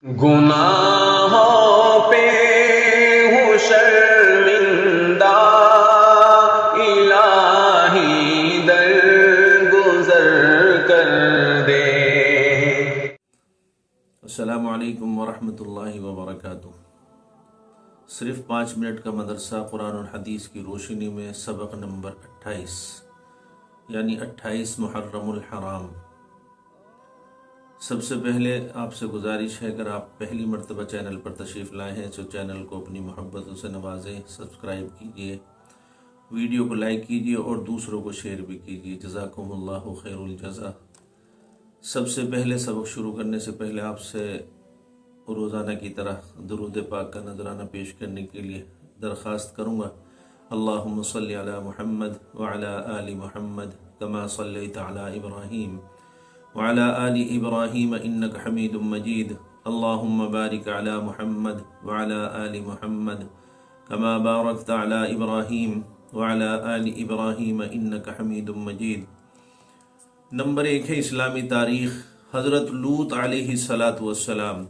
گناہوں پہ ہوں شرمندہ، الہی درگزر کر دے۔ السلام علیکم ورحمۃ اللہ وبرکاتہ۔ صرف 5 منٹ کا مدرسہ قرآن اور حدیث کی روشنی میں سبق نمبر 28 یعنی 28 محرم الحرام۔ سب سے پہلے آپ سے گزارش ہے، اگر آپ پہلی مرتبہ چینل پر تشریف لائے ہیں تو چینل کو اپنی محبتوں سے نوازیں، سبسکرائب کیجئے، ویڈیو کو لائک کیجئے اور دوسروں کو شیئر بھی کیجئے۔ جزاکم اللہ خیر الجزا۔ سب سے پہلے سبق شروع کرنے سے پہلے آپ سے روزانہ کی طرح درود پاک کا نذرانہ پیش کرنے کے لیے درخواست کروں گا۔ اللہم صلی علی محمد وعلی آل محمد کما صلیت علی ابراہیم وعلی آل ابراہیم انک حمید مجید۔ اللہم بارک علی محمد وعلی آل محمد کما بارکت علی ابراہیم وعلی آل ابراہیم انک حمید مجید۔ نمبر 1 ہے اسلامی تاریخ۔ حضرت لوط علیہ السلام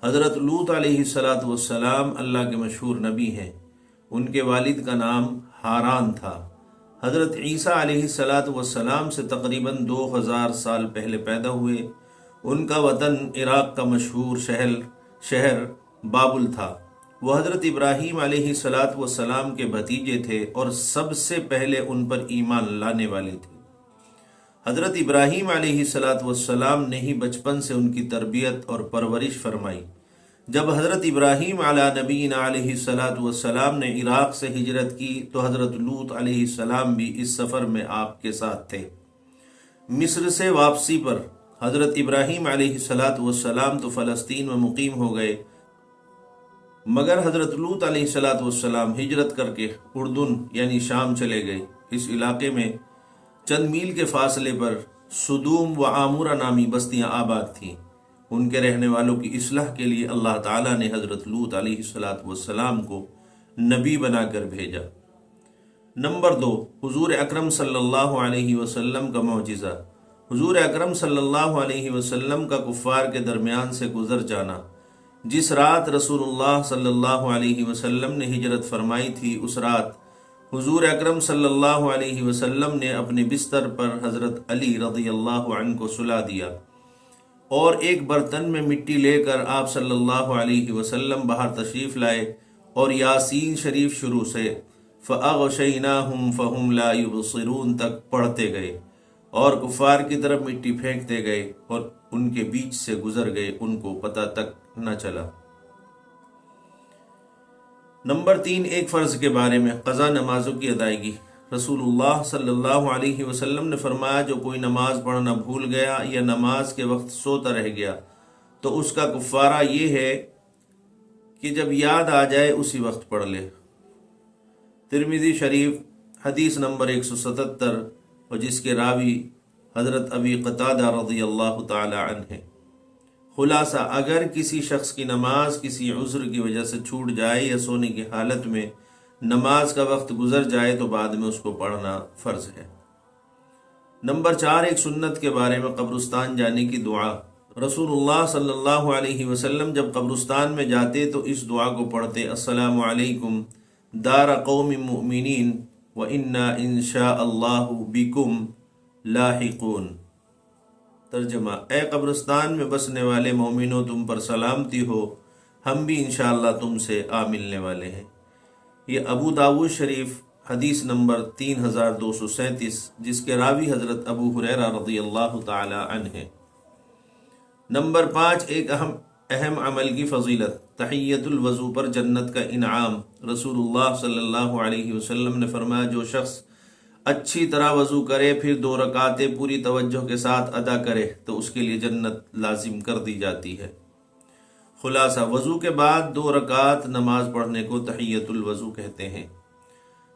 حضرت لوط علیہ السلام اللہ کے مشہور نبی ہیں۔ ان کے والد کا نام ہاران تھا۔ حضرت عیسیٰ علیہ السلام سے تقریباً 2000 سال پہلے پیدا ہوئے۔ ان کا وطن عراق کا مشہور شہر بابل تھا۔ وہ حضرت ابراہیم علیہ السلام کے بھتیجے تھے اور سب سے پہلے ان پر ایمان لانے والے تھے۔ حضرت ابراہیم علیہ السلام نے ہی بچپن سے ان کی تربیت اور پرورش فرمائی۔ جب حضرت ابراہیم علی نبینا علیہ السلام نے عراق سے ہجرت کی تو حضرت لوط علیہ السلام بھی اس سفر میں آپ کے ساتھ تھے۔ مصر سے واپسی پر حضرت ابراہیم علیہ السلام تو فلسطین میں مقیم ہو گئے، مگر حضرت لوط علیہ السلام ہجرت کر کے اردن یعنی شام چلے گئے۔ اس علاقے میں چند میل کے فاصلے پر سدوم و عامورہ نامی بستیاں آباد تھیں۔ ان کے رہنے والوں کی اصلاح کے لیے اللہ تعالیٰ نے حضرت لوط علیہ السلام کو نبی بنا کر بھیجا۔ نمبر 2، حضور اکرم صلی اللہ علیہ وسلم کا معجزہ۔ حضور اکرم صلی اللہ علیہ وسلم کا کفار کے درمیان سے گزر جانا۔ جس رات رسول اللہ صلی اللہ علیہ وسلم نے ہجرت فرمائی تھی، اس رات حضور اکرم صلی اللہ علیہ وسلم نے اپنے بستر پر حضرت علی رضی اللہ عنہ کو سلا دیا اور ایک برتن میں مٹی لے کر آپ صلی اللہ علیہ وسلم باہر تشریف لائے اور یاسین شریف شروع سے فَأَغْشَيْنَاهُمْ فَهُمْ لَا يُبْصِرُونَ تک پڑھتے گئے اور کفار کی طرف مٹی پھینکتے گئے اور ان کے بیچ سے گزر گئے، ان کو پتہ تک نہ چلا۔ نمبر 3، ایک فرض کے بارے میں، قضا نمازوں کی ادائیگی۔ رسول اللہ صلی اللہ علیہ وسلم نے فرمایا، جو کوئی نماز پڑھنا بھول گیا یا نماز کے وقت سوتا رہ گیا تو اس کا کفارہ یہ ہے کہ جب یاد آ جائے اسی وقت پڑھ لے۔ ترمذی شریف حدیث نمبر 177 اور جس کے راوی حضرت ابی قتادہ رضی اللہ تعالی عنہ ہیں۔ خلاصہ، اگر کسی شخص کی نماز کسی عذر کی وجہ سے چھوٹ جائے یا سونے کی حالت میں نماز کا وقت گزر جائے تو بعد میں اس کو پڑھنا فرض ہے۔ نمبر 4، ایک سنت کے بارے میں، قبرستان جانے کی دعا۔ رسول اللہ صلی اللہ علیہ وسلم جب قبرستان میں جاتے تو اس دعا کو پڑھتے، السلام علیکم دار قوم مؤمنین وَإِنَّا إِن شَاءَ اللَّهُ بِكُمْ لاحقون۔ ترجمہ، اے قبرستان میں بسنے والے مومنوں، تم پر سلامتی ہو، ہم بھی انشاءاللہ تم سے آ ملنے والے ہیں۔ یہ ابو داؤد شریف حدیث نمبر 3237 جس کے راوی حضرت ابو ہریرہ رضی اللہ تعالی عنہ ہیں۔ نمبر 5، ایک اہم عمل کی فضیلت، تحیۃ الوضو پر جنت کا انعام۔ رسول اللہ صلی اللہ علیہ وسلم نے فرمایا، جو شخص اچھی طرح وضو کرے پھر 2 رکعتیں پوری توجہ کے ساتھ ادا کرے تو اس کے لیے جنت لازم کر دی جاتی ہے۔ خلاصہ، وضو کے بعد 2 رکعت نماز پڑھنے کو تحیۃ الوضو کہتے ہیں۔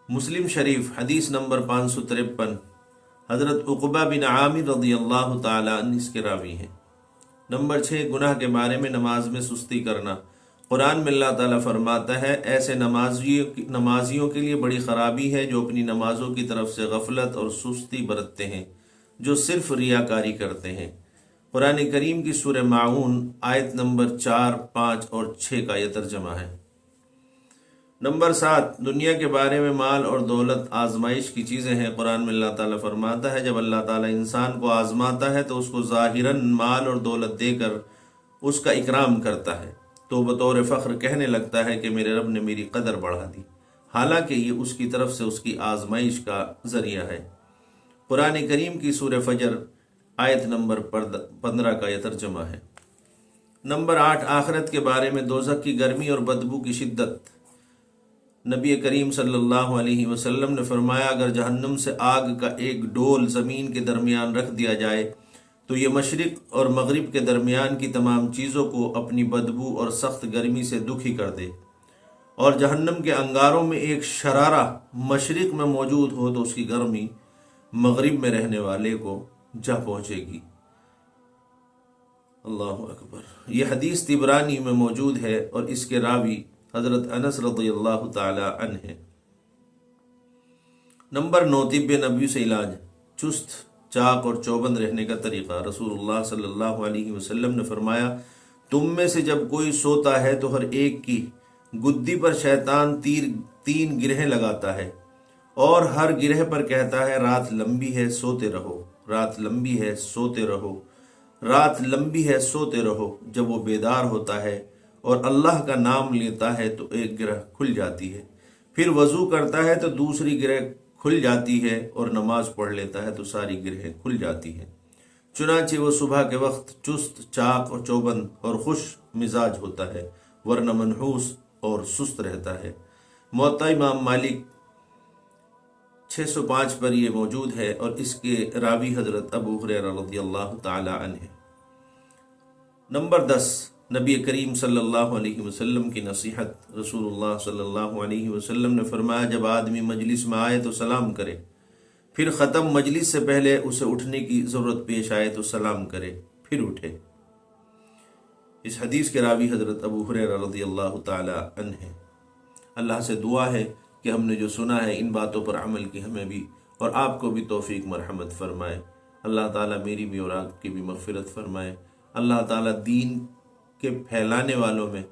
مسلم شریف حدیث نمبر 553 حضرت عقبہ بن عامر رضی اللہ تعالی عنہ اس کے راوی ہیں۔ نمبر 6، گناہ کے بارے میں، نماز میں سستی کرنا۔ قرآن میں اللہ تعالیٰ فرماتا ہے، ایسے نمازیوں کے لیے بڑی خرابی ہے جو اپنی نمازوں کی طرف سے غفلت اور سستی برتتے ہیں، جو صرف ریاکاری کرتے ہیں۔ قرآن کریم کی سورہ معون آیت نمبر 4، 5 اور 6 کا یہ ترجمہ ہے۔ نمبر 7، دنیا کے بارے میں مال اور دولت آزمائش کی چیزیں ہیں۔ قرآن میں اللہ تعالیٰ فرماتا ہے جب اللہ تعالیٰ انسان کو آزماتا ہے تو اس کو ظاہراً مال اور دولت دے کر اس کا اکرام کرتا ہے تو بطور فخر کہنے لگتا ہے کہ میرے رب نے میری قدر بڑھا دی، حالانکہ یہ اس کی طرف سے اس کی آزمائش کا ذریعہ ہے۔ قرآن کریم کی سورہ فجر آیت نمبر 15 کا یہ ترجمہ ہے۔ نمبر 8، آخرت کے بارے میں دوزخ کی گرمی اور بدبو کی شدت۔ نبی کریم صلی اللہ علیہ وسلم نے فرمایا اگر جہنم سے آگ کا ایک ڈول زمین کے درمیان رکھ دیا جائے تو یہ مشرق اور مغرب کے درمیان کی تمام چیزوں کو اپنی بدبو اور سخت گرمی سے دکھی کر دے، اور جہنم کے انگاروں میں ایک شرارہ مشرق میں موجود ہو تو اس کی گرمی مغرب میں رہنے والے کو جا پہنچے گی۔ اللہ اکبر۔ یہ حدیث طبرانی میں موجود ہے اور اس کے راوی حضرت انس رضی اللہ تعالی عنہ ہے۔ نمبر 9، طب نبوی سے علاج، چست چاق اور چوبند رہنے کا طریقہ۔ رسول اللہ صلی اللہ علیہ وسلم نے فرمایا تم میں سے جب کوئی سوتا ہے تو ہر ایک کی گدی پر شیطان 3 گرہیں لگاتا ہے اور ہر گرہ پر کہتا ہے رات لمبی ہے سوتے رہو، رات لمبی ہے سوتے رہو، رات لمبی ہے سوتے رہو۔ جب وہ بیدار ہوتا ہے اور اللہ کا نام لیتا ہے تو ایک گرہ کھل جاتی ہے، پھر وضو کرتا ہے تو دوسری گرہ کھل جاتی ہے، اور نماز پڑھ لیتا ہے تو ساری گرہیں کھل جاتی ہیں۔ چنانچہ وہ صبح کے وقت چست چاق اور چوبند اور خوش مزاج ہوتا ہے، ورنہ منحوس اور سست رہتا ہے۔ موطا امام مالک 605 پر یہ موجود ہے اور اس کے راوی حضرت ابو ہریرہ رضی اللہ تعالی عنہ۔ نمبر 10، نبی کریم صلی اللہ علیہ وسلم کی نصیحت۔ رسول اللہ صلی اللہ علیہ وسلم نے فرمایا جب آدمی مجلس میں آئے تو سلام کرے، پھر ختم مجلس سے پہلے اسے اٹھنے کی ضرورت پیش آئے تو سلام کرے پھر اٹھے۔ اس حدیث کے راوی حضرت ابو ہریرہ رضی اللہ تعالی عنہ ہے۔ اللہ سے دعا ہے کہ ہم نے جو سنا ہے ان باتوں پر عمل کی ہمیں بھی اور آپ کو بھی توفیق مرحمت فرمائے۔ اللہ تعالیٰ میری بھی اور آپ کی بھی مغفرت فرمائے۔ اللہ تعالیٰ دین کے پھیلانے والوں میں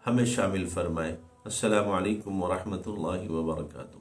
ہمیں شامل فرمائے۔ السلام علیکم ورحمۃ اللہ وبرکاتہ۔